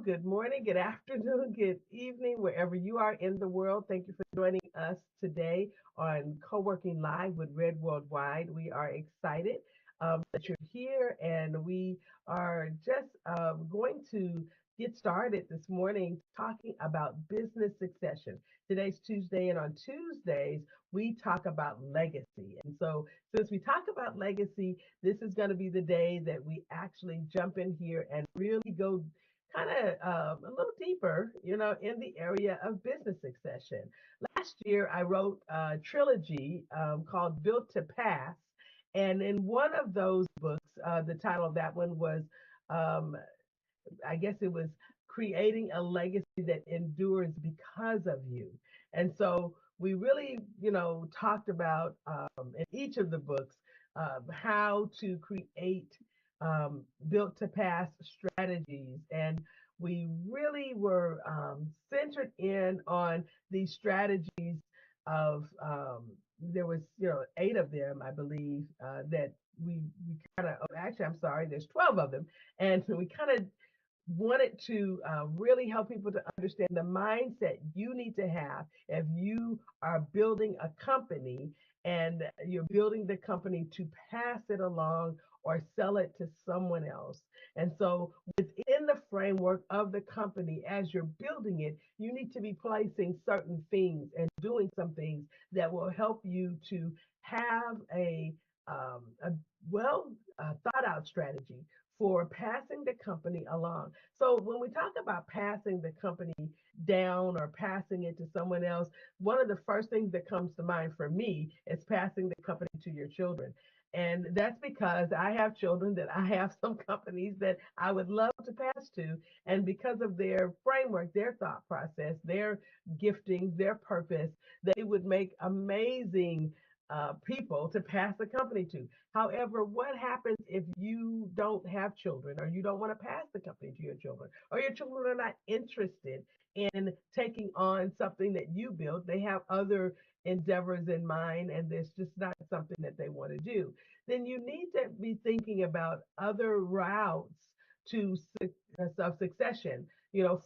good morning, good afternoon, good evening, wherever you are in the world. Thank you for joining us today on Co-working Live with Red Worldwide. We are excited that you're here, and we are just going to get started this morning talking about business succession. Today's Tuesday, and on Tuesdays, we talk about legacy. And so, since we talk about legacy, this is going to be the day that we actually jump in here and really go kind of a little deeper, in the area of business succession. Last year, I wrote a trilogy called Built to Pass. And in one of those books, the title of that one was, um, I guess it was Creating a Legacy That Endures Because of You. And so we really, talked about in each of the books how to create built to pass strategies. And we really were centered in on these strategies of, there was, eight of them, I believe, that we kind of, actually, I'm sorry, there's 12 of them. And so we kind of wanted to really help people to understand the mindset you need to have if you are building a company and you're building the company to pass it along or sell it to someone else. And so, within the framework of the company, as you're building it, you need to be placing certain things and doing some things that will help you to have a well thought out strategy for passing the company along. So when we talk about passing the company down or passing it to someone else, one of the first things that comes to mind for me is passing the company to your children. And that's because I have children that I have some companies that I would love to pass to. And because of their framework, their thought process, their gifting, their purpose, they would make amazing people to pass the company to. However, what happens if you don't have children or you don't want to pass the company to your children or your children are not interested in taking on something that you built? They have other endeavors in mind and it's just not something that they want to do. Then you need to be thinking about other routes to succession,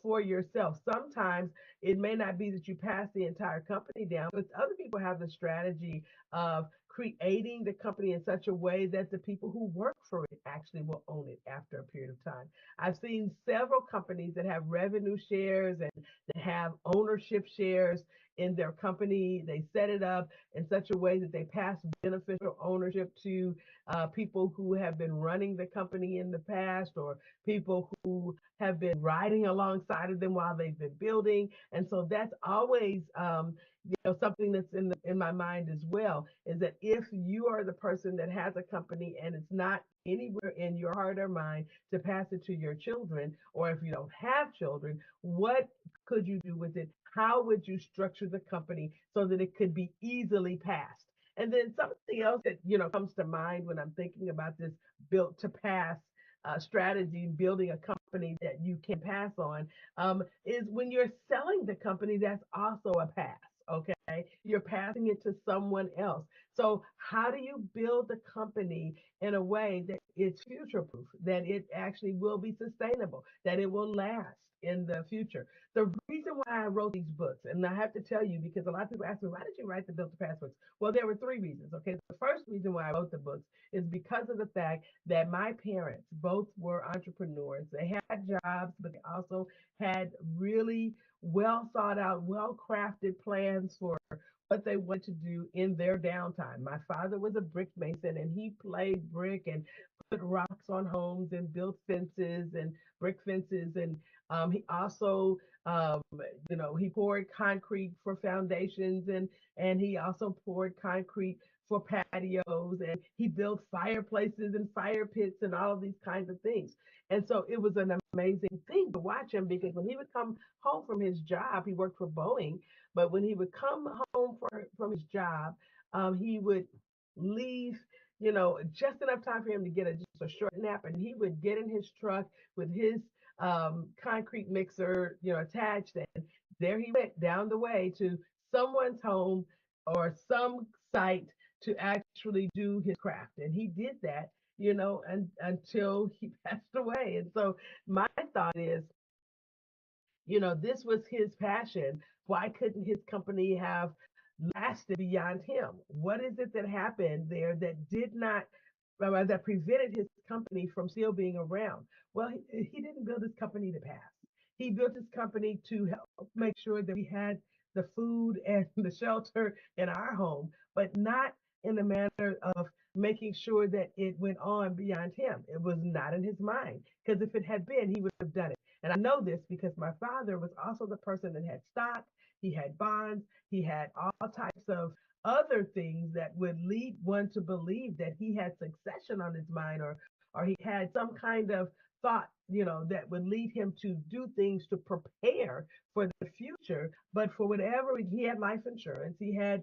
for yourself. Sometimes it may not be that you pass the entire company down, but other people have the strategy of creating the company in such a way that the people who work for it actually will own it after a period of time. I've seen several companies that have revenue shares and that have ownership shares in their company. They set it up in such a way that they pass beneficial ownership to people who have been running the company in the past or people who have been riding alongside of them while they've been building. And so that's always something that's in my mind as well, is that if you are the person that has a company and it's not anywhere in your heart or mind to pass it to your children, or if you don't have children, what could you do with it? How would you structure the company so that it could be easily passed? And then something else that comes to mind when I'm thinking about this built to pass strategy, building a company that you can pass on, is when you're selling the company, that's also a pass. Okay, you're passing it to someone else. So, how do you build the company in a way that it's future proof, that it actually will be sustainable, that it will last in the future? The reason why I wrote these books, and I have to tell you because a lot of people ask me, why did you write the Built to Pass books? Well, there were three reasons. Okay, the first reason why I wrote the books is because of the fact that my parents both were entrepreneurs. They had jobs, but they also had really well thought out, well crafted plans for what they wanted to do in their downtime. My father was a brick mason and he played brick and put rocks on homes and built fences and brick fences. And he also, he poured concrete for foundations and he also poured concrete for patios and he built fireplaces and fire pits and all of these kinds of things. And so it was an amazing thing to watch him because when he would come home from his job, he worked for Boeing, but when he would come home from his job, he would leave, just enough time for him to get just a short nap, and he would get in his truck with his concrete mixer, attached, and there he went down the way to someone's home or some site to actually do his craft. And he did that, until he passed away. And so my thought is This was his passion. Why couldn't his company have lasted beyond him? What is it that happened there that did not, that prevented his company from still being around? Well, he didn't build his company to pass. He built his company to help make sure that we had the food and the shelter in our home, but not in the manner of making sure that it went on beyond him. It was not in his mind, because if it had been, he would have done it. And I know this because my father was also the person that had stock, he had bonds, he had all types of other things that would lead one to believe that he had succession on his mind, or he had some kind of thought, that would lead him to do things to prepare for the future. But for whatever, he had life insurance, he had,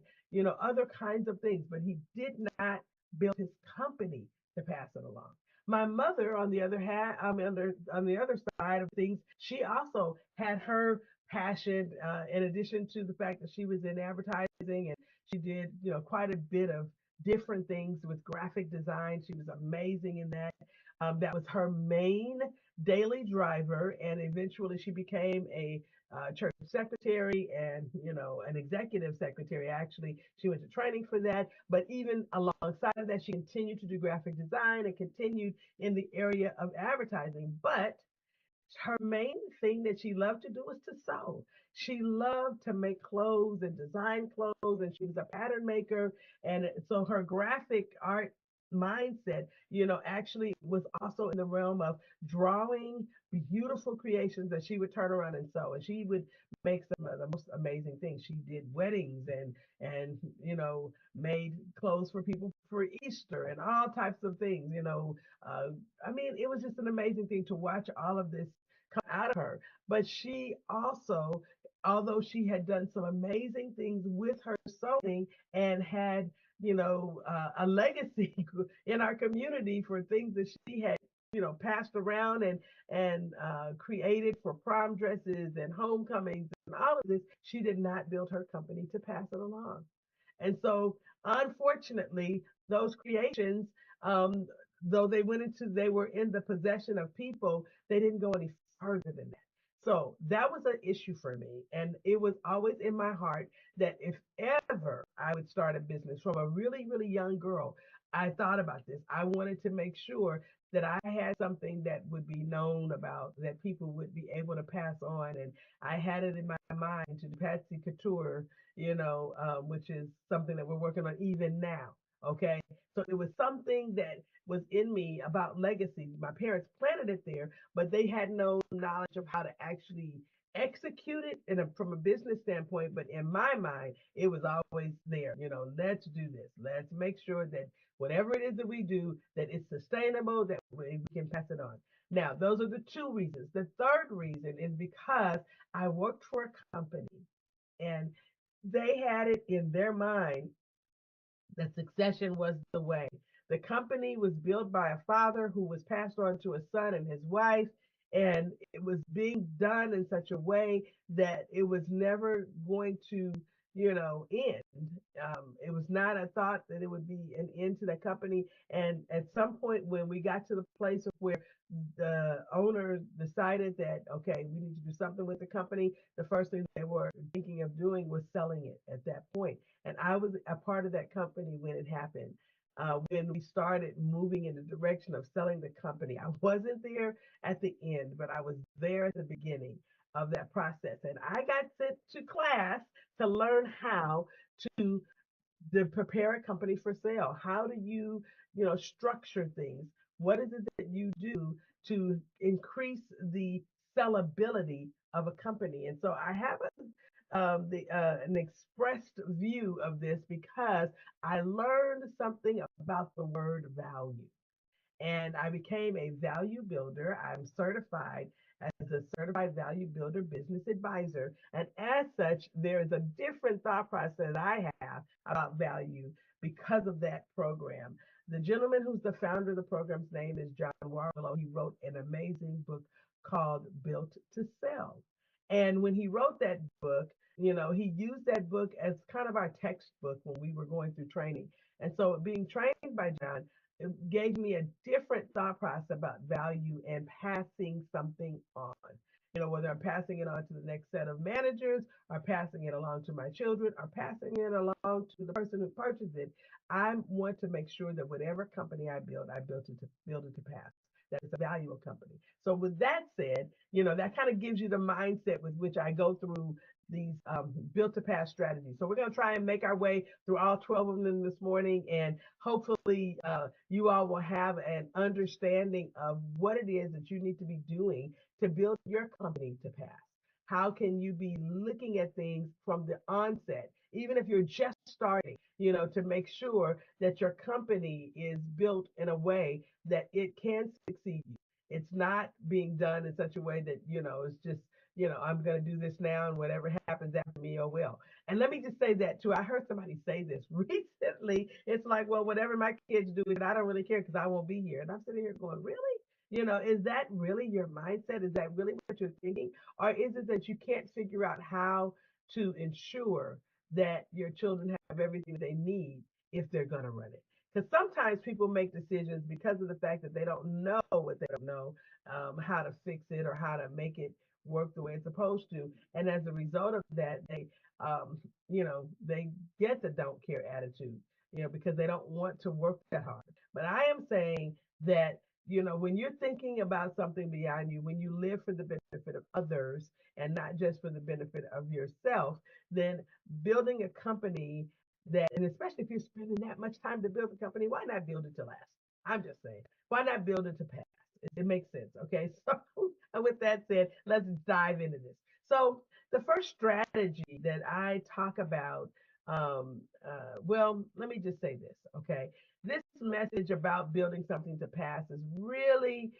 other kinds of things, but he did not build his company to pass it along. My mother, on the other hand, on the other side of things, she also had her passion. In addition to the fact that she was in advertising, and she did, quite a bit of different things with graphic design. She was amazing in that. That was her main daily driver, and eventually she became a church secretary and, an executive secretary. Actually, she went to training for that, but even alongside of that, she continued to do graphic design and continued in the area of advertising. But her main thing that she loved to do was to sew. She loved to make clothes and design clothes, and she was a pattern maker. And so her graphic art mindset, actually was also in the realm of drawing beautiful creations that she would turn around and sew. And she would make some of the most amazing things. She did weddings and made clothes for people for Easter and all types of things. I mean, it was just an amazing thing to watch all of this come out of her. But she also, although she had done some amazing things with her sewing and had, a legacy in our community for things that she had, passed around and created for prom dresses and homecomings and all of this, she did not build her company to pass it along. And so, unfortunately, those creations, um, though they were in the possession of people, they didn't go any further than that. So that was an issue for me. And it was always in my heart that if ever I would start a business from a really, really young girl, I thought about this. I wanted to make sure that I had something that would be known about, that people would be able to pass on. And I had it in my mind to do Patsy Couture, which is something that we're working on even now. Okay. So it was something that was in me about legacy. My parents planted it there, but they had no knowledge of how to actually execute it from a business standpoint. But in my mind, it was always there. Let's do this. Let's make sure that whatever it is that we do, that it's sustainable, that we can pass it on. Now, those are the two reasons. The third reason is because I worked for a company, and they had it in their mind that succession was the way. The company was built by a father who was passed on to a son and his wife, and it was being done in such a way that it was never going to, end. It was not a thought that it would be an end to the company. And at some point, when we got to the place of where the owner decided that, okay, we need to do something with the company, the first thing they were thinking of doing was selling it at that point. And I was a part of that company when it happened. When we started moving in the direction of selling the company, I wasn't there at the end, but I was there at the beginning of that process. And I got sent to class to learn how to prepare a company for sale. How do you, structure things? What is it that you do to increase the sellability of a company? And so I have an expressed view of this because I learned something about the word value, and I became a value builder. I'm certified as a certified value builder business advisor. And as such, there is a different thought process I have about value because of that program. The gentleman who's the founder of the program's name is John Warlow. He wrote an amazing book called Built to Sell. And when he wrote that book, he used that book as kind of our textbook when we were going through training. And so, being trained by John, it gave me a different thought process about value and passing something on. whether I'm passing it on to the next set of managers, or passing it along to my children, or passing it along to the person who purchased it. I want to make sure that whatever company I build it to pass. That it's a valuable company. So with that said, that kind of gives you the mindset with which I go through these built to pass strategies. So we're going to try and make our way through all 12 of them this morning, and hopefully you all will have an understanding of what it is that you need to be doing to build your company to pass. How can you be looking at things from the onset, even if you're just starting, to make sure that your company is built in a way that it can succeed. It's not being done in such a way that, it's just, I'm going to do this now and whatever happens after me, oh well. And let me just say that too. I heard somebody say this recently. It's like, well, whatever my kids do, I don't really care because I won't be here. And I'm sitting here going, really? Is that really your mindset? Is that really what you're thinking? Or is it that you can't figure out how to ensure that your children have everything they need if they're going to run it? Because sometimes people make decisions because of the fact that they don't know what they don't know, how to fix it or how to make it work the way it's supposed to. And as a result of that, um, they get the don't care attitude, because they don't want to work that hard. But I am saying that, when you're thinking about something beyond you, when you live for the benefit of others and not just for the benefit of yourself, then building a company that, and especially if you're spending that much time to build a company, why not build it to last? I'm just saying, why not build it to pass? It makes sense. Okay. So, with that said, let's dive into this. So, the first strategy that I talk about, well, let me just say this. Okay. This message about building something to pass is really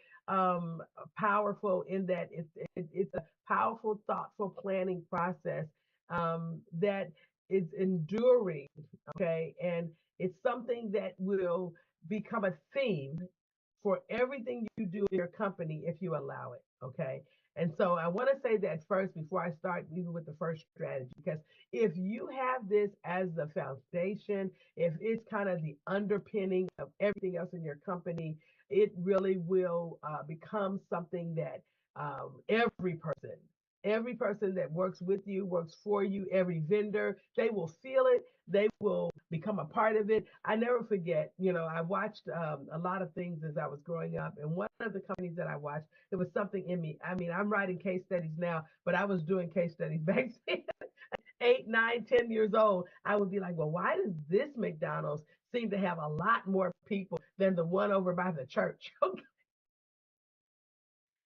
powerful in that it's a powerful, thoughtful planning process that is enduring, okay? And it's something that will become a theme for everything you do in your company if you allow it, okay? And so I want to say that first before I start even with the first strategy, because if you have this as the foundation, if it's kind of the underpinning of everything else in your company, it really will become something that every person that works with you, works for you, every vendor, they will feel it. They will become a part of it. I never forget, I watched a lot of things as I was growing up. And one of the companies that I watched, it was something in me. I mean, I'm writing case studies now, but I was doing case studies back then. 8, 9, 10 years old, I would be like, well, why does this McDonald's seem to have a lot more people than the one over by the church?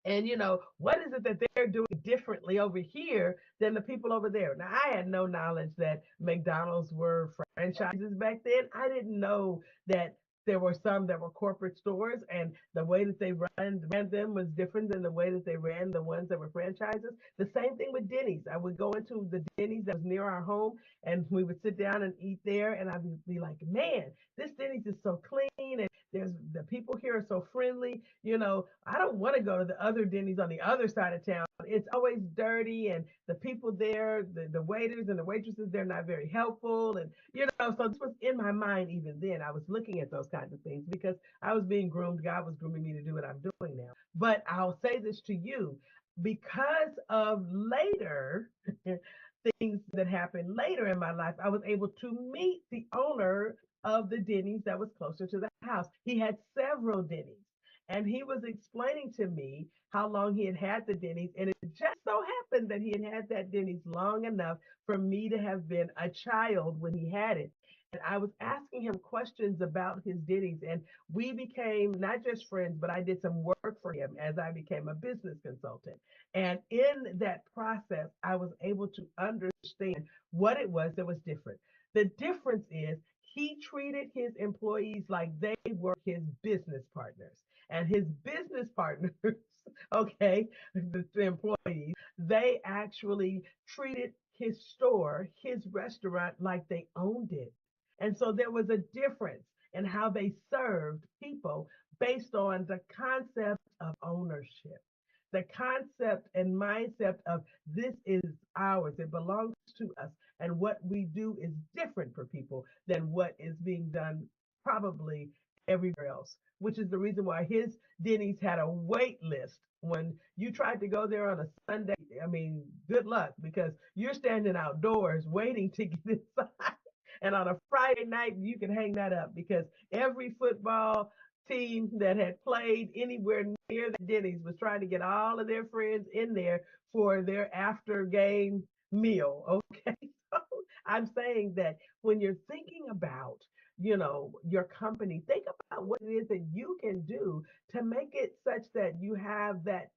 And what is it that they're doing differently over here than the people over there? Now, I had no knowledge that McDonald's were franchises back then. I didn't know that there were some that were corporate stores, and the way that they ran them was different than the way that they ran the ones that were franchises. The same thing with Denny's. I would go into the Denny's that was near our home, and we would sit down and eat there, and I would be like, man, this Denny's is so clean, and there's the people here are so friendly. I don't want to go to the other Denny's on the other side of town. It's always dirty, and the people there, the waiters and the waitresses, they're not very helpful. And, so this was in my mind even then. I was looking at those kinds of things because I was being groomed. God was grooming me to do what I'm doing now. But I'll say this to you because of later things that happened later in my life, I was able to meet the owner of the Denny's that was closer to the house. He had several Denny's. And he was explaining to me how long he had the Denny's. And it just so happened that he had that Denny's long enough for me to have been a child when he had it. And I was asking him questions about his Denny's. And we became not just friends, but I did some work for him as I became a business consultant. And in that process, I was able to understand what it was that was different. The difference is he treated his employees like they were his business partners. And his business partners, okay, the employees, they actually treated his store, his restaurant, like they owned it. And so there was a difference in how they served people based on the concept of ownership, the concept and mindset of this is ours, it belongs to us, and what we do is different for people than what is being done probably everywhere else. which is the reason why his Denny's had a wait list. When you tried to go there on a Sunday, I mean, good luck because you're standing outdoors waiting to get inside. And on a Friday night, you can hang that up because every football team that had played anywhere near the Denny's was trying to get all of their friends in there for their after game meal. Okay. So I'm saying that when you're thinking about, your company, think about what it is that you can do to make it such that you have that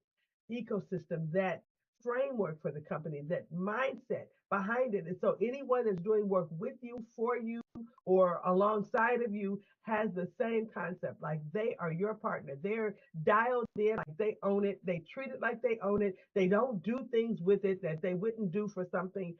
ecosystem, that framework for the company, that mindset behind it. And so anyone that's doing work with you, for you, or alongside of you has the same concept. Like they are your partner. They're dialed in like they own it. They treat it like they own it. They don't do things with it that they wouldn't do for something.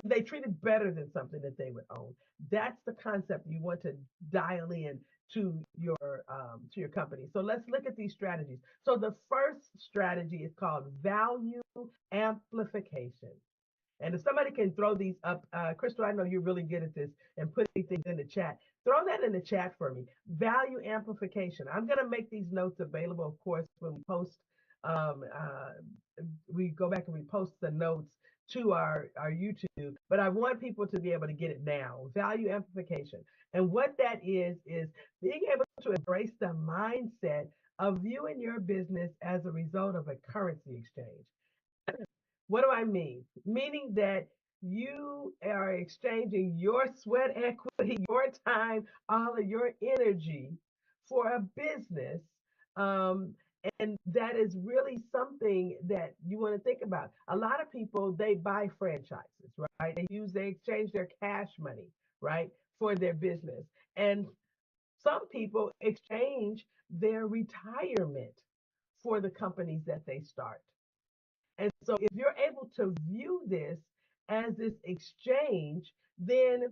They treat it better than something that they would own. That's the concept you want to dial in to your company. So let's look at these strategies. So the first strategy is called value amplification. And if somebody can throw these up, Crystal, I know you're really good at this and putting things in the chat. Throw that in the chat for me. Value amplification. I'm going to make these notes available, of course, when we post. Um, uh, we go back and we post the notes to our YouTube, but I want people to be able to get it now. Value amplification. And what that is being able to embrace the mindset of viewing your business as a result of a currency exchange. What do I mean? Meaning that you are exchanging your sweat equity, your time, all of your energy for a business. Um, and that is really something that you want to think about. A lot of people, they buy franchises, right? They exchange their cash money, right, for their business. And some people exchange their retirement for the companies that they start. And so if you're able to view this as this exchange, then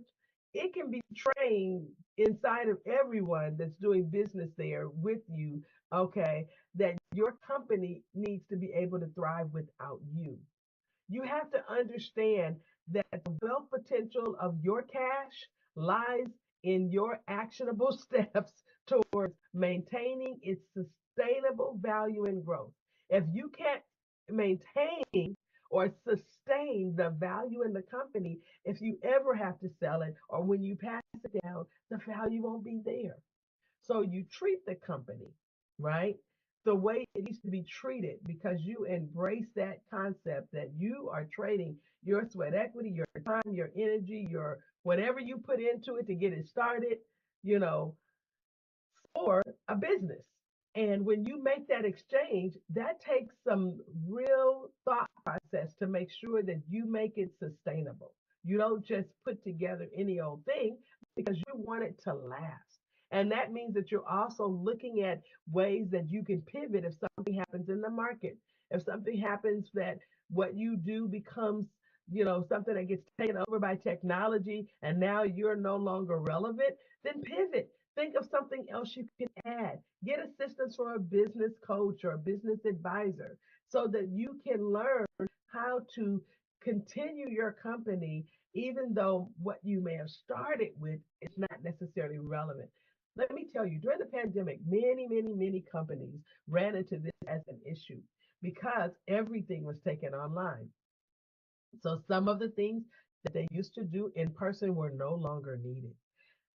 it can be trained inside of everyone that's doing business there with you, okay, that your company needs to be able to thrive without you. You have to understand that the wealth potential of your cash lies in your actionable steps towards maintaining its sustainable value and growth. If you can't maintain or sustain the value in the company, if you ever have to sell it or when you pass it down, the value won't be there. So you treat the company, right? The way it needs to be treated because you embrace that concept that you are trading your sweat equity, your time, your energy, your whatever you put into it to get it started, you know, for a business. And when you make that exchange, that takes some real thought process to make sure that you make it sustainable. You don't just put together any old thing because you want it to last. And that means that you're also looking at ways that you can pivot if something happens in the market. If something happens that what you do becomes, something that gets taken over by technology and now you're no longer relevant, then pivot. Think of something else you can add. Get assistance from a business coach or a business advisor so that you can learn how to continue your company, even though what you may have started with is not necessarily relevant. Let me tell you, during the pandemic, many, many, many companies ran into this as an issue because everything was taken online. So some of the things that they used to do in person were no longer needed.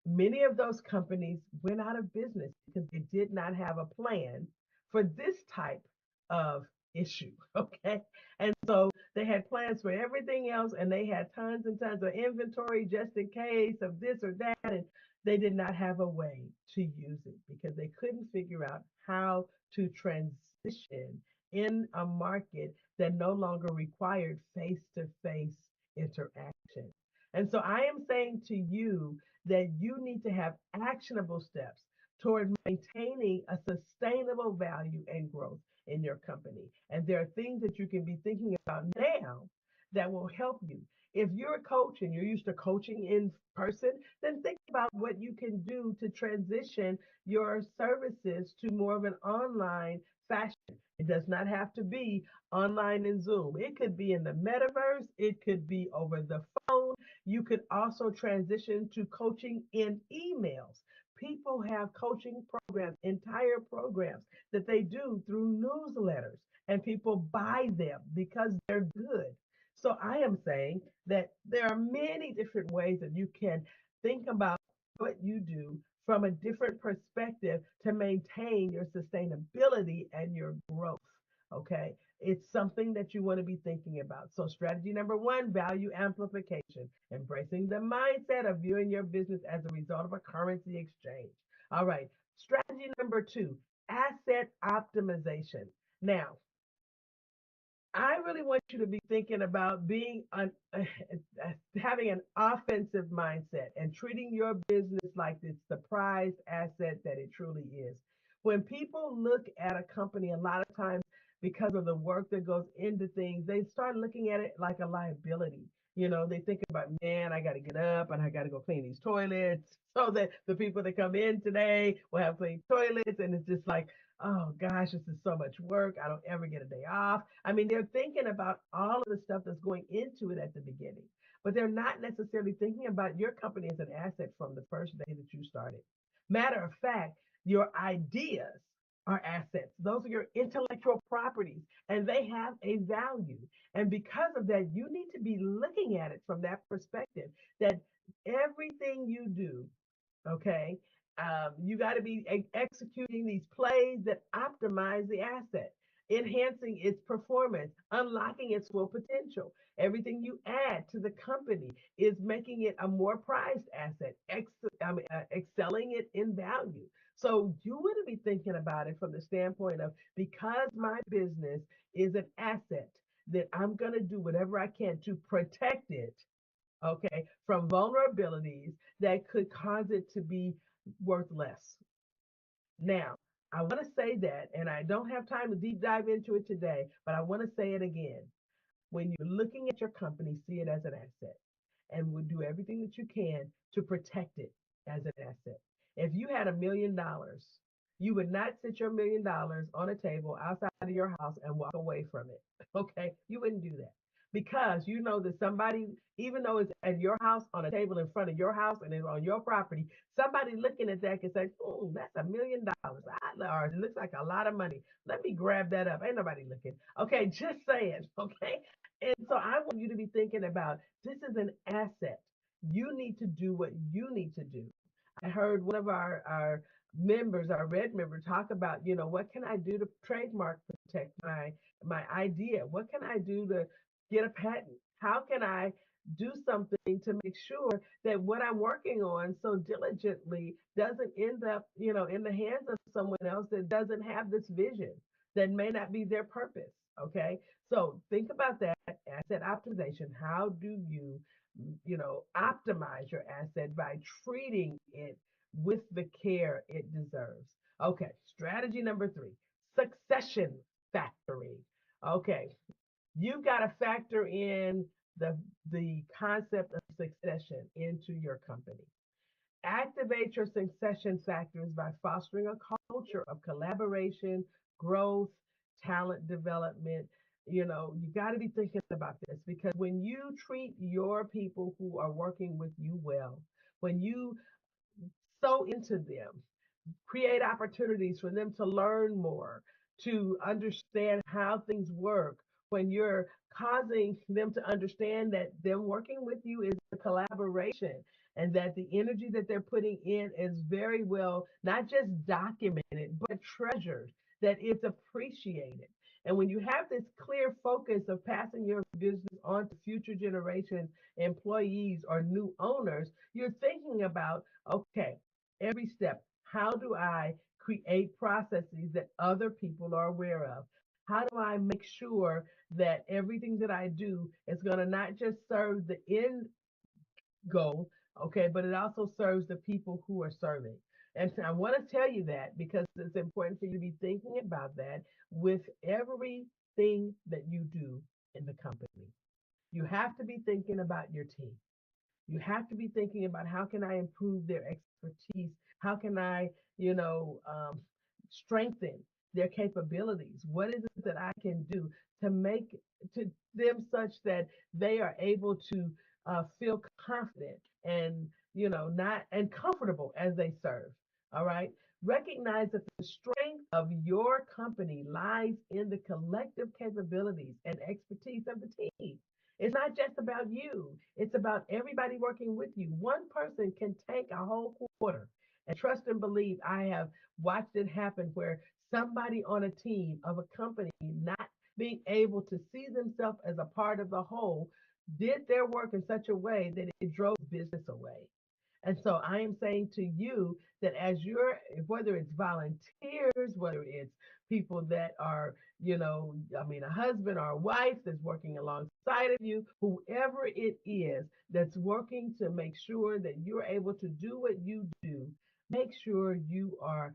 Many of those companies went out of business because they did not have a plan for this type of issue. Okay. And so they had plans for everything else and they had tons and tons of inventory just in case of this or that. And they did not have a way to use it because they couldn't figure out how to transition in a market that no longer required face to face interaction. And so I am saying to you that you need to have actionable steps toward maintaining a sustainable value and growth in your company. And there are things that you can be thinking about now that will help you. If you're a coach and you're used to coaching in person, then think about what you can do to transition your services to more of an online fashion. It does not have to be online in Zoom. It could be in the metaverse, it could be over the phone. You could also transition to coaching in emails. People have coaching programs, entire programs that they do through newsletters, and people buy them because they're good. So I am saying that there are many different ways that you can think about what you do from a different perspective to maintain your sustainability and your growth. Okay. It's something that you want to be thinking about. So, strategy number one, value amplification, embracing the mindset of viewing your business as a result of a currency exchange. All right. Strategy number two, asset optimization. Now, I really want you to be thinking about being having an offensive mindset and treating your business like it's the prized asset that it truly is. When people look at a company, a lot of times because of the work that goes into things, they start looking at it like a liability. They think about, man, I got to get up and I got to go clean these toilets so that the people that come in today will have clean toilets. And it's just like, oh gosh, this is so much work. I don't ever get a day off. I mean, they're thinking about all of the stuff that's going into it at the beginning, but they're not necessarily thinking about your company as an asset from the first day that you started. Matter of fact, your ideas are assets. Those are your intellectual properties, and they have a value. And because of that, you need to be looking at it from that perspective that everything you do, okay, you got to be executing these plays that optimize the asset, enhancing its performance, unlocking its full potential. Everything you add to the company is making it a more prized asset, excelling it in value. So you want to be thinking about it from the standpoint of, because my business is an asset, that I'm going to do whatever I can to protect it, okay, from vulnerabilities that could cause it to be worth less. Now, I want to say that, and I don't have time to deep dive into it today, but I want to say it again. When you're looking at your company, see it as an asset and would do everything that you can to protect it as an asset. If you had $1 million, you would not sit your $1 million on a table outside of your house and walk away from it. Okay, you wouldn't do that because you know that somebody, even though it's at your house on a table in front of your house and it's on your property, somebody looking at that can say, "Oh, that's $1 million. Or it looks like a lot of money. Let me grab that up." Ain't nobody looking. Okay, just saying. Okay, and so I want you to be thinking about, this is an asset. You need to do what you need to do. I heard one of our members, our red member, talk about, what can I do to trademark protect my idea? What can I do to get a patent? How can I do something to make sure that what I'm working on so diligently doesn't end up, in the hands of someone else that doesn't have this vision, that may not be their purpose. Okay. So think about that asset optimization. How do you optimize your asset by treating it with the care it deserves? Okay. Strategy number three, succession factoring. Okay. You've got to factor in the concept of succession into your company. Activate your succession factors by fostering a culture of collaboration, growth, talent development. You got to be thinking about this, because when you treat your people who are working with you well, when you sow into them, create opportunities for them to learn more, to understand how things work, when you're causing them to understand that them working with you is a collaboration, and that the energy that they're putting in is very well not just documented but treasured, that it's appreciated. And when you have this clear focus of passing your business on to future generation employees or new owners, you're thinking about, okay, every step, how do I create processes that other people are aware of? How do I make sure that everything that I do is going to not just serve the end goal, okay, but it also serves the people who are serving? And so I want to tell you that because it's important for you to be thinking about that with everything that you do in the company. You have to be thinking about your team. You have to be thinking about, how can I improve their expertise? How can I, strengthen their capabilities? What is it that I can do to make to them such that they are able to feel confident and, not and comfortable as they serve? All right. Recognize that the strength of your company lies in the collective capabilities and expertise of the team. It's not just about you, it's about everybody working with you. One person can take a whole quarter, and trust and believe, I have watched it happen where somebody on a team of a company not being able to see themselves as a part of the whole did their work in such a way that it drove business away. And so I am saying to you that as you're, whether it's volunteers, whether it's people that are, I mean, a husband or a wife that's working alongside of you, whoever it is that's working to make sure that you're able to do what you do, make sure you are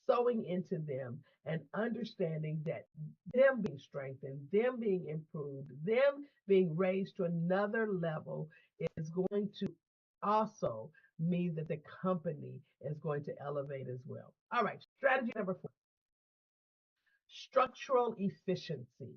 sowing into them and understanding that them being strengthened, them being improved, them being raised to another level is going to also mean that the company is going to elevate as well. All right, strategy number 4, structural efficiency.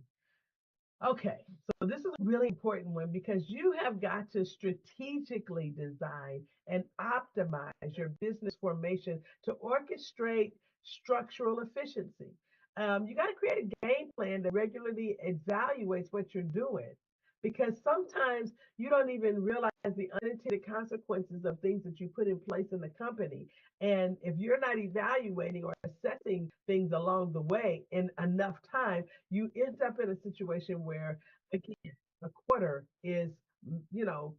Okay, so this is a really important one because you have got to strategically design and optimize your business formation to orchestrate structural efficiency. You got to create a game plan that regularly evaluates what you're doing because sometimes you don't even realize the unintended consequences of things that you put in place in the company. And if you're not evaluating or assessing things along the way in enough time, you end up in a situation where, again, a quarter is, you know,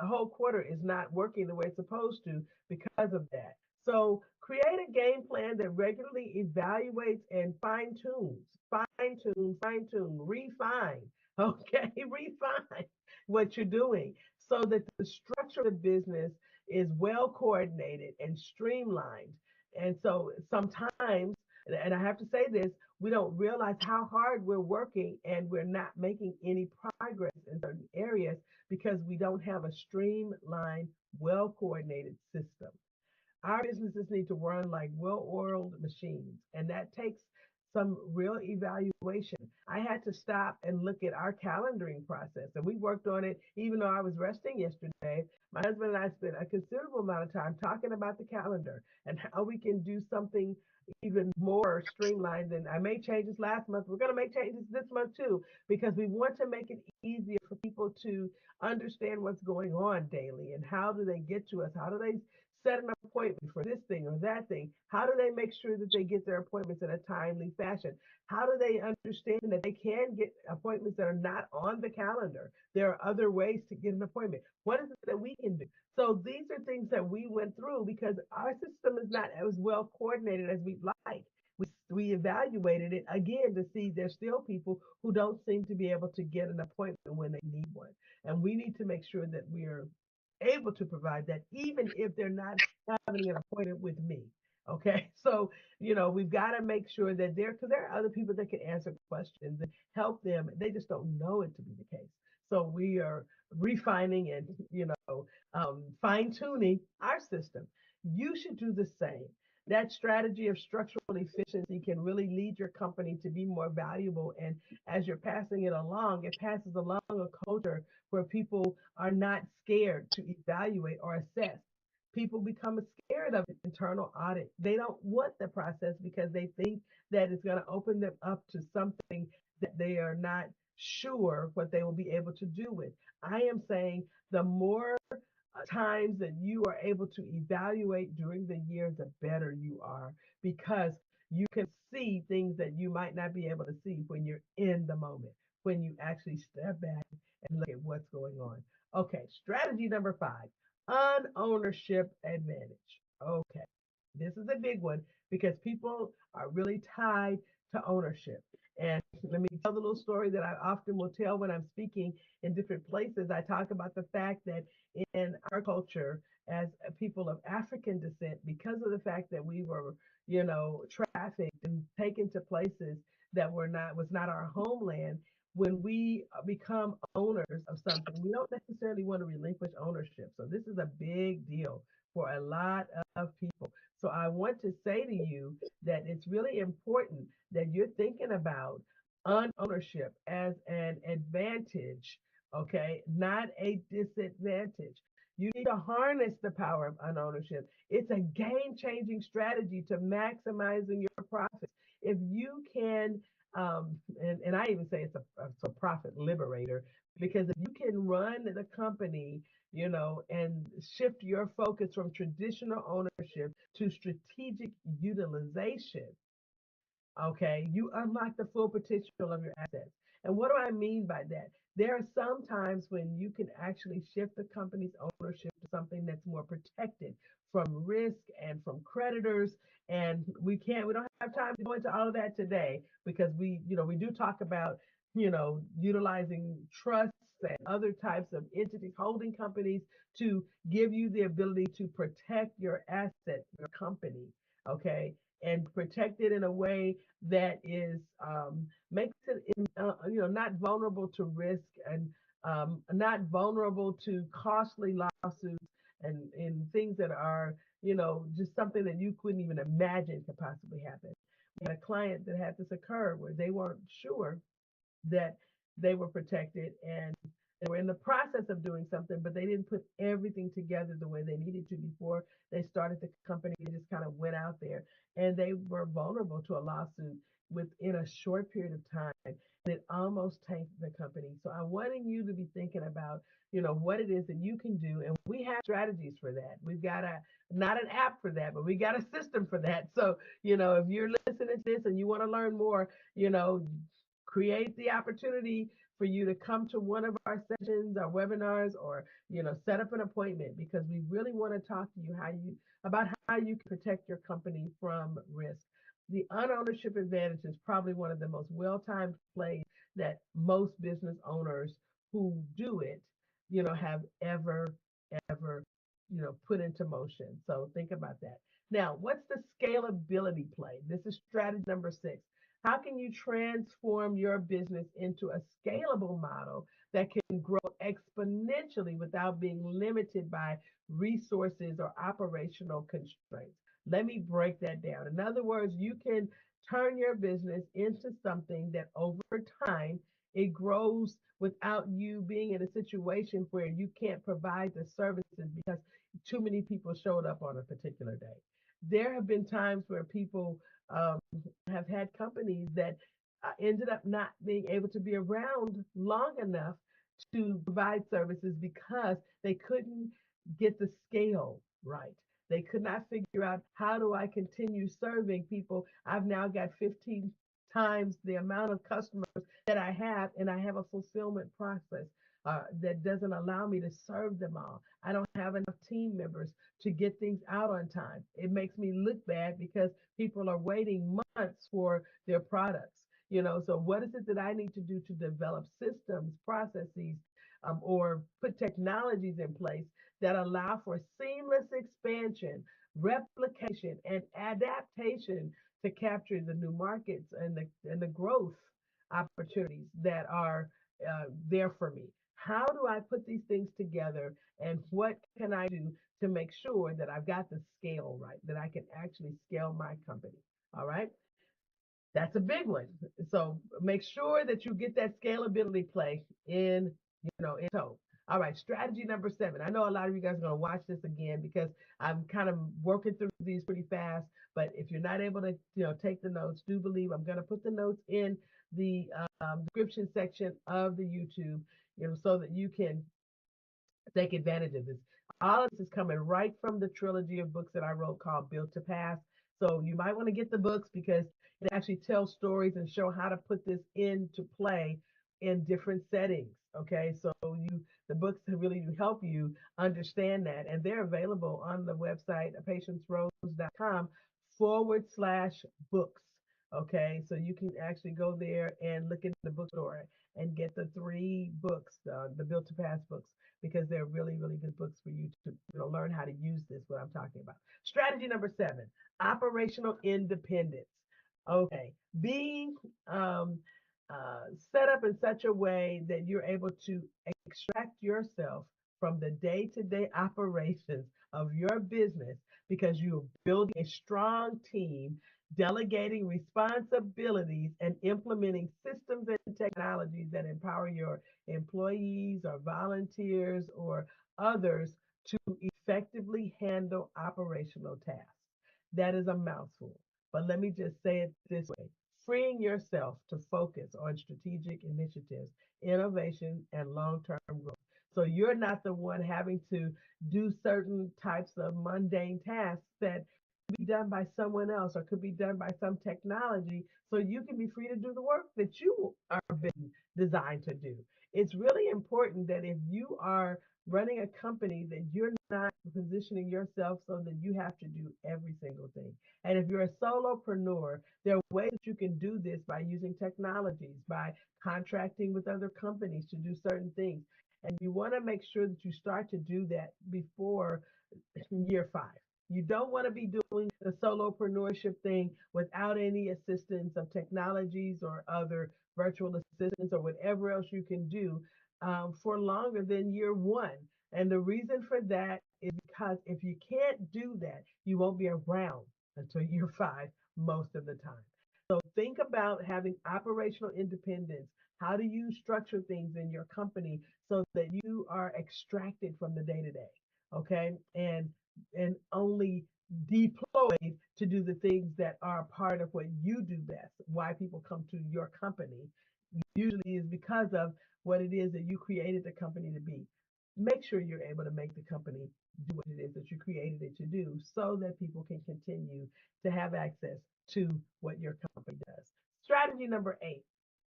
a whole quarter is not working the way it's supposed to because of that. So create a game plan that regularly evaluates and fine tune, refine, okay, refine what you're doing so that the structure of the business is well coordinated and streamlined. And so sometimes, and I have to say this, we don't realize how hard we're working and we're not making any progress in certain areas because we don't have a streamlined, well coordinated system. Our businesses need to run like well-oiled machines, and that takes some real evaluation. I had to stop and look at our calendaring process, and we worked on it even though I was resting yesterday. My husband and I spent a considerable amount of time talking about the calendar and how we can do something even more streamlined. And I made changes last month. We're going to make changes this month too, because we want to make it easier for people to understand what's going on daily and how do they get to us? How do they set an appointment for this thing or that thing? How do they make sure that they get their appointments in a timely fashion? How do they understand that they can get appointments that are not on the calendar? There are other ways to get an appointment. What is it that we can do? So these are things that we went through because our system is not as well coordinated as we'd like. We evaluated it again to see there's still people who don't seem to be able to get an appointment when they need one. And we need to make sure that we're able to provide that, even if they're not having an appointment with me. Okay, so we've got to make sure that because there are other people that can answer questions and help them. They just don't know it to be the case. So we are refining and fine tuning our system. You should do the same. That strategy of structural efficiency can really lead your company to be more valuable. And as you're passing it along, it passes along a culture where people are not scared to evaluate or assess. People become scared of internal audit. They don't want the process because they think that it's going to open them up to something that they are not sure what they will be able to do with. I am saying the more times that you are able to evaluate during the year, the better you are because you can see things that you might not be able to see when you're in the moment, when you actually step back and look at what's going on. Okay, strategy number 5, unownership advantage. Okay, this is a big one because people are really tied to ownership. And let me tell the little story that I often will tell when I'm speaking in different places. I talk about the fact that in our culture, as people of African descent, because of the fact that we were, trafficked and taken to places that was not our homeland, when we become owners of something, we don't necessarily want to relinquish ownership. So this is a big deal for a lot of people. So I want to say to you that it's really important that you're thinking about ownership as an advantage, okay, not a disadvantage. You need to harness the power of unownership. It's a game changing strategy to maximizing your profits. If you can, and I even say it's a profit liberator because if you can run the company, and shift your focus from traditional ownership to strategic utilization, okay, you unlock the full potential of your assets. And what do I mean by that? There are some times when you can actually shift the company's ownership to something that's more protected from risk and from creditors. And we don't have time to go into all of that today because we do talk about, utilizing trusts and other types of entities, holding companies to give you the ability to protect your asset, your company, okay, and protect it in a way that is makes it not vulnerable to risk and not vulnerable to costly lawsuits and things that are just something that you couldn't even imagine could possibly happen. We had a client that had this occur where they weren't sure that they were protected and they were in the process of doing something, but they didn't put everything together the way they needed to before they started the company. They just kind of went out there and they were vulnerable to a lawsuit within a short period of time. And it almost tanked the company. So I'm wanting you to be thinking about, what it is that you can do. And we have strategies for that. We've got not an app for that, but we got a system for that. So, if you're listening to this and you want to learn more, create the opportunity for you to come to one of our sessions or webinars or set up an appointment because we really want to talk to you about how you can protect your company from risk. The unownership advantage is probably one of the most well-timed plays that most business owners who do it have ever put into motion. So think about that. Now, what's the scalability play? This is strategy number 6. How can you transform your business into a scalable model that can grow exponentially without being limited by resources or operational constraints? Let me break that down. In other words, you can turn your business into something that over time it grows without you being in a situation where you can't provide the services because too many people showed up on a particular day. There have been times where people um, have had companies that ended up not being able to be around long enough to provide services because they couldn't get the scale right. They could not figure out how do I continue serving people. I've now got 15 times the amount of customers that I have, and I have a fulfillment process that doesn't allow me to serve them all. I don't have enough team members to get things out on time. It makes me look bad because people are waiting months for their products. So what is it that I need to do to develop systems, processes, or put technologies in place that allow for seamless expansion, replication, and adaptation to capture the new markets and the growth opportunities that are there for me. How do I put these things together, and what can I do to make sure that I've got the scale right, that I can actually scale my company? All right. That's a big one. So make sure that you get that scalability play in tow. All right, strategy number 7. I know a lot of you guys are going to watch this again because I'm kind of working through these pretty fast. But if you're not able to, take the notes, do believe I'm going to put the notes in the description section of the YouTube, so that you can take advantage of this. All of this is coming right from the trilogy of books that I wrote called Built to Pass. So you might want to get the books because it actually tells stories and show how to put this into play in different settings. Okay, so the books really do help you understand that, and they're available on the website patiencerose.com/books. Okay, so you can actually go there and look in the bookstore and get the 3 books, the Built to Pass books, because they're really, really good books for you to learn how to use this, what I'm talking about. Strategy number 7, operational independence. Okay, being um, set up in such a way that you're able to extract yourself from the day-to-day operations of your business because you're building a strong team, delegating responsibilities, and implementing systems and technologies that empower your employees or volunteers or others to effectively handle operational tasks. That is a mouthful, but let me just say it this way: freeing yourself to focus on strategic initiatives, innovation, and long term growth. So you're not the one having to do certain types of mundane tasks that could be done by someone else or could be done by some technology, so you can be free to do the work that you are been designed to do. It's really important that if you are running a company, that you're not positioning yourself so that you have to do every single thing. And if you're a solopreneur, there are ways that you can do this by using technologies, by contracting with other companies to do certain things. And you want to make sure that you start to do that before year 5. You don't want to be doing the solopreneurship thing without any assistance of technologies or other virtual assistants or whatever else you can do for longer than year 1. And the reason for that is because if you can't do that, you won't be around until year 5 most of the time. So think about having operational independence. How do you structure things in your company so that you are extracted from the day to day? Okay. And only deployed to do the things that are part of what you do best. Why people come to your company usually is because of what it is that you created the company to be. Make sure you're able to make the company do what it is that you created it to do so that people can continue to have access to what your company does. Strategy number 8: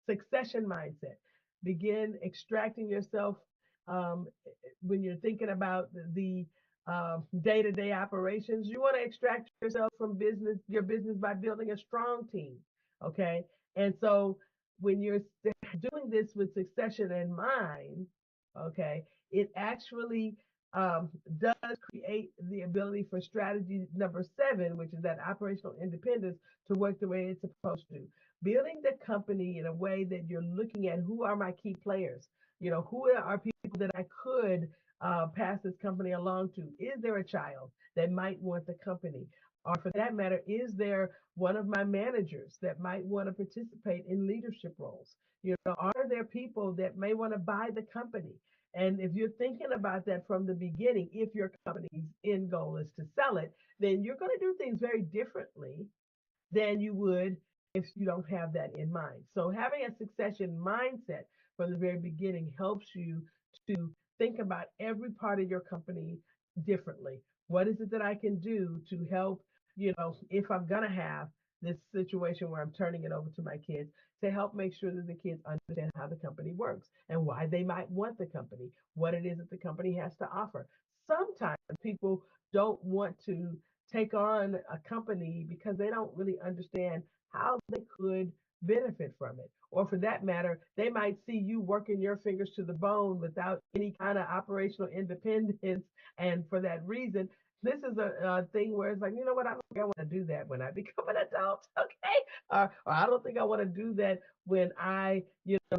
succession mindset. Begin extracting yourself um, when you're thinking about the day-to-day operations. You want to extract yourself from your business by building a strong team. Okay, and so when you're doing this with succession in mind, okay, it actually does create the ability for strategy number 7, which is that operational independence, to work the way it's supposed to. Building the company in a way that you're looking at who are my key players, who are people that I could pass this company along to. Is there a child that might want the company? Or for that matter, is there one of my managers that might want to participate in leadership roles? Are there people that may want to buy the company? And if you're thinking about that from the beginning, if your company's end goal is to sell it, then you're going to do things very differently than you would if you don't have that in mind. So having a succession mindset from the very beginning helps you to think about every part of your company differently. What is it that I can do to help, if I'm going to have this situation where I'm turning it over to my kids, to help make sure that the kids understand how the company works and why they might want the company, what it is that the company has to offer. Sometimes people don't want to take on a company because they don't really understand how they could benefit from it. Or for that matter, they might see you working your fingers to the bone without any kind of operational independence. And for that reason, this is a thing where it's like, you know what, I don't think I want to do that when I become an adult, okay? Or I don't think I want to do that when I,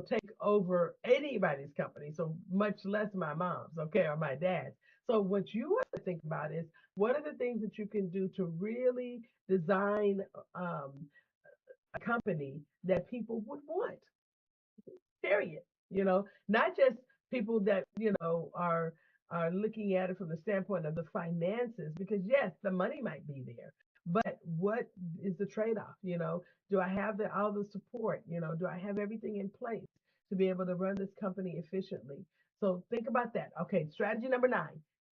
take over anybody's company, so much less my mom's, okay, or my dad's. So what you want to think about is what are the things that you can do to really design um, a company that people would want, period. Not just people that, are looking at it from the standpoint of the finances, because yes, the money might be there, but what is the trade-off? Do I have all the support? Do I have everything in place to be able to run this company efficiently? So think about that. Okay, strategy number 9: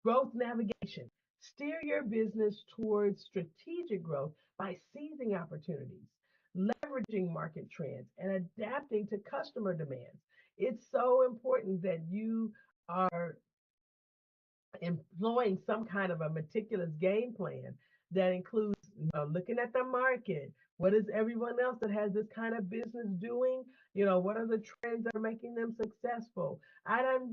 growth navigation. Steer your business towards strategic growth by seizing opportunities, leveraging market trends, and adapting to customer demands. It's so important that you are employing some kind of a meticulous game plan that includes, looking at the market. What is everyone else that has this kind of business doing? What are the trends that are making them successful?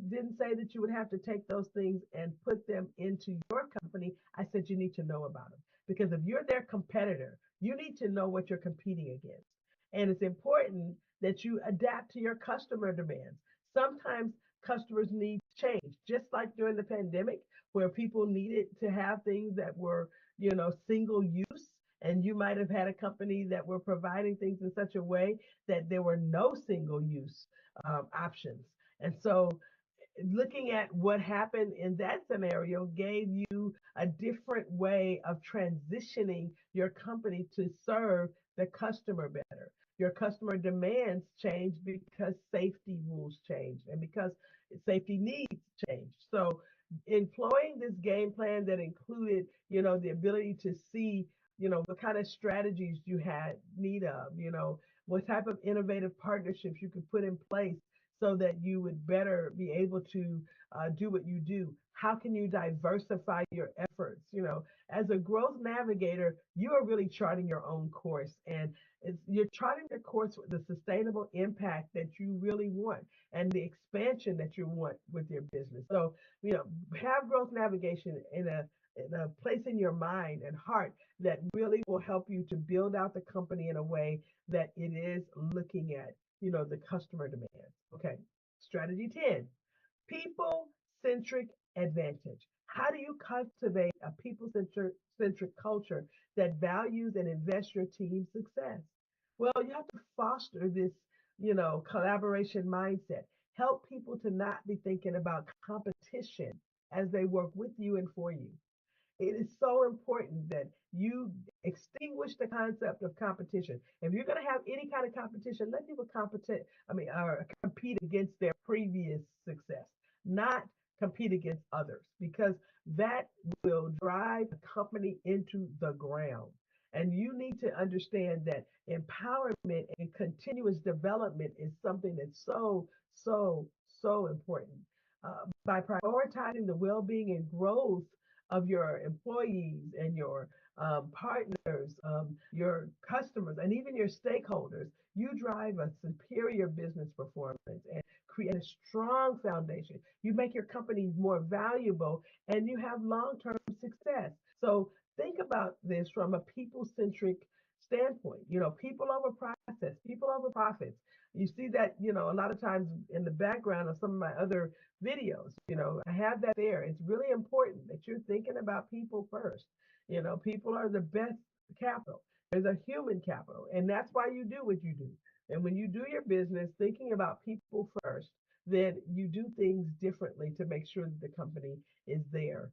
Didn't say that you would have to take those things and put them into your company. I said you need to know about them, because if you're their competitor, you need to know what you're competing against. And it's important that you adapt to your customer demands. Sometimes customers need change, just like during the pandemic, where people needed to have things that were, single use. And you might have had a company that were providing things in such a way that there were no single use options. And so looking at what happened in that scenario gave you a different way of transitioning your company to serve the customer better. Your customer demands change because safety rules change and because safety needs change. So employing this game plan that included, the ability to see, what kind of strategies you had need of, what type of innovative partnerships you could put in place so that you would better be able to do what you do. How can you diversify your efforts? As a growth navigator, you are really charting your own course, and you're charting your course with the sustainable impact that you really want and the expansion that you want with your business. So, have growth navigation in a place in your mind and heart that really will help you to build out the company in a way that it is looking at, the customer demands. Okay. Strategy 10, people centric advantage. How do you cultivate a people centric culture that values and invests your team's success? Well, you have to foster this, collaboration mindset. Help people to not be thinking about competition as they work with you and for you. It is so important that you extinguish the concept of competition. If you're going to have any kind of competition, let people compete against their previous success, not compete against others, because that will drive the company into the ground. And you need to understand that empowerment and continuous development is something that's so, so, so important. By prioritizing the well being and growth of your employees and your partners, your customers, and even your stakeholders, you drive a superior business performance and create a strong foundation. You make your company more valuable and you have long term success. So think about this from a people centric standpoint. People over process, people over profits. You see that, a lot of times in the background of some of my other videos. I have that there. It's really important that you're thinking about people first. People are the best capital. There's a human capital, and that's why you do what you do. And when you do your business thinking about people first, then you do things differently to make sure that the company is there,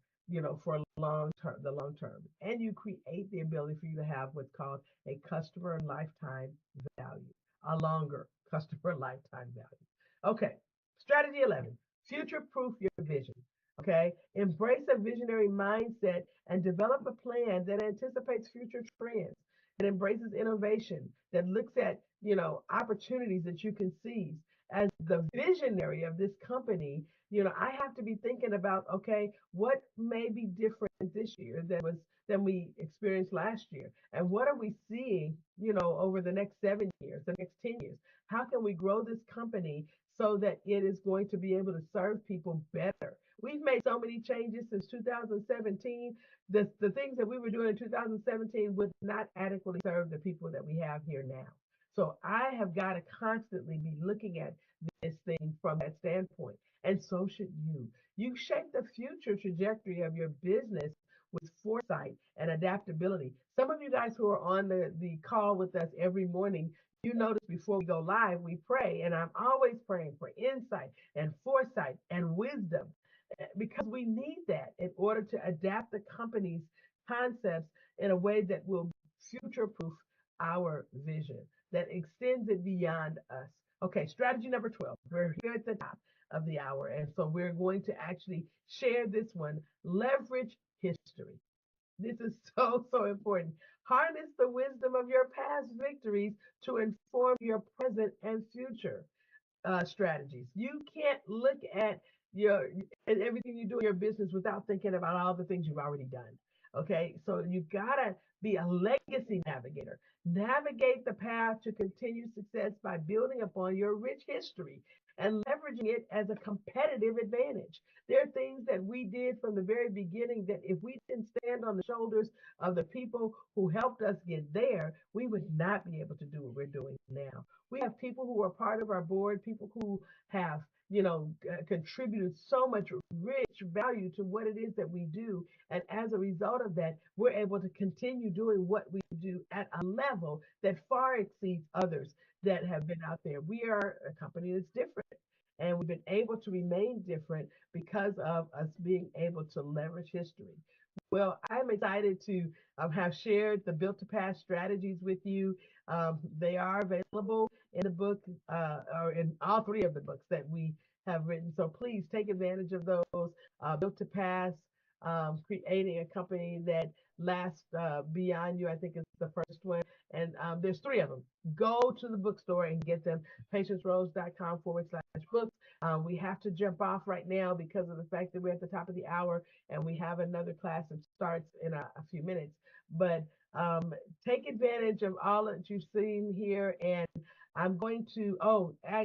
for the long term. And you create the ability for you to have what's called a customer lifetime value, a longer customer lifetime value. Okay, strategy 11, future proof your vision. Okay, embrace a visionary mindset and develop a plan that anticipates future trends. It embraces innovation that looks at, opportunities that you can seize. As the visionary of this company, I have to be thinking about, okay, what may be different this year than we experienced last year, and what are we seeing, over the next 7 years, the next 10 years? How can we grow this company so that it is going to be able to serve people better? We've made so many changes since 2017. The things that we were doing in 2017 would not adequately serve the people that we have here now. So I have got to constantly be looking at this thing from that standpoint. And so should you. You shape the future trajectory of your business with foresight and adaptability. Some of you guys who are on the call with us every morning, you notice before we go live, we pray. And I'm always praying for insight and foresight and wisdom because we need that in order to adapt the company's concepts in a way that will future proof our vision, that extends it beyond us. Okay, strategy number 12. We're here at the top of the hour. And so we're going to actually share this one, leverage history. This is so, so important. Harness the wisdom of your past victories to inform your present and future strategies. You can't look at at everything you do in your business without thinking about all the things you've already done. Okay, so you gotta be a legacy navigator. Navigate the path to continued success by building upon your rich history and leveraging it as a competitive advantage. There are things that we did from the very beginning that if we didn't stand on the shoulders of the people who helped us get there, we would not be able to do what we're doing now. We have people who are part of our board, people who have, contributed so much rich value to what it is that we do. And as a result of that, we're able to continue doing what we do at a level that far exceeds others that have been out there. We are a company that's different. And we've been able to remain different because of us being able to leverage history. Well, I'm excited to have shared the Built to Pass strategies with you. They are available in the book, or in all three of the books that we have written. So please take advantage of those. Built to Pass, creating a company that lasts beyond you, I think is the first one. And there's three of them. Go to the bookstore and get them. patiencerose.com/books. We have to jump off right now because of the fact that we're at the top of the hour and we have another class that starts in a few minutes. But take advantage of all that you've seen here. And I'm going to,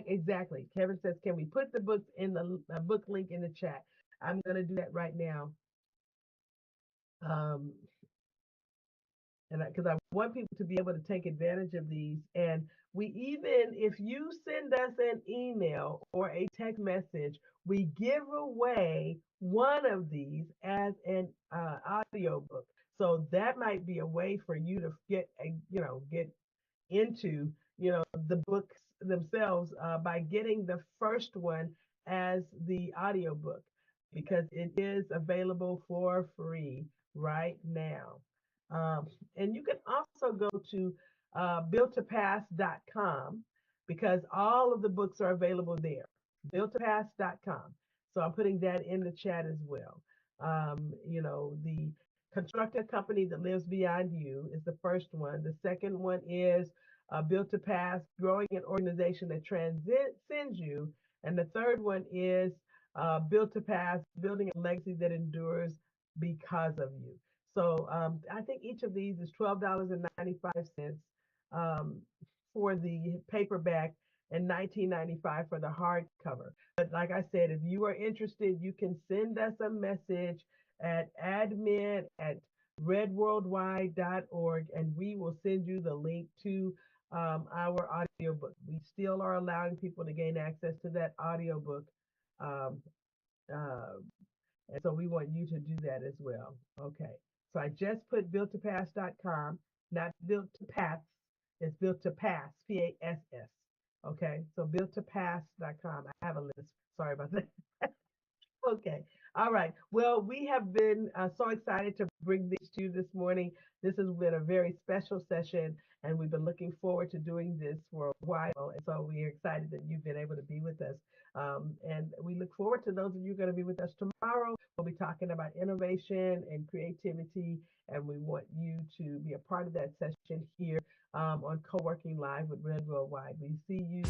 exactly. Kevin says, can we put the books in the book link in the chat? I'm going to do that right now. Um, and because I want people to be able to take advantage of these. And we even, if you send us an email or a text message, we give away one of these as an audio book. So that might be a way for you to get into the books themselves by getting the first one as the audiobook, because it is available for free right now. And you can also go to builttopass.com, because all of the books are available there. Builttopass.com. So I'm putting that in the chat as well. The Construct a Company That Lives Beyond You is the first one. The second one is Built to Pass, Growing an Organization That Transcends You. And the third one is Built to Pass, Building a Legacy That Endures Because of You. So I think each of these is $12.95 um, for the paperback and $19.95 for the hardcover. But like I said, if you are interested, you can send us a message at admin@redworldwide.org, and we will send you the link to our audiobook. We still are allowing people to gain access to that audiobook. Um, uh, and so we want you to do that as well. Okay. So I just put builttopass.com, not built to pass. It's built to pass, Pass. Okay. So builttopass.com. I have a list. Sorry about that. Okay. All right. Well, we have been so excited to bring these to you this morning. This has been a very special session, and we've been looking forward to doing this for a while. And so we are excited that you've been able to be with us. And we look forward to those of you going to be with us tomorrow. We'll be talking about innovation and creativity, and we want you to be a part of that session here on Co-working Live with Red Worldwide. We see you.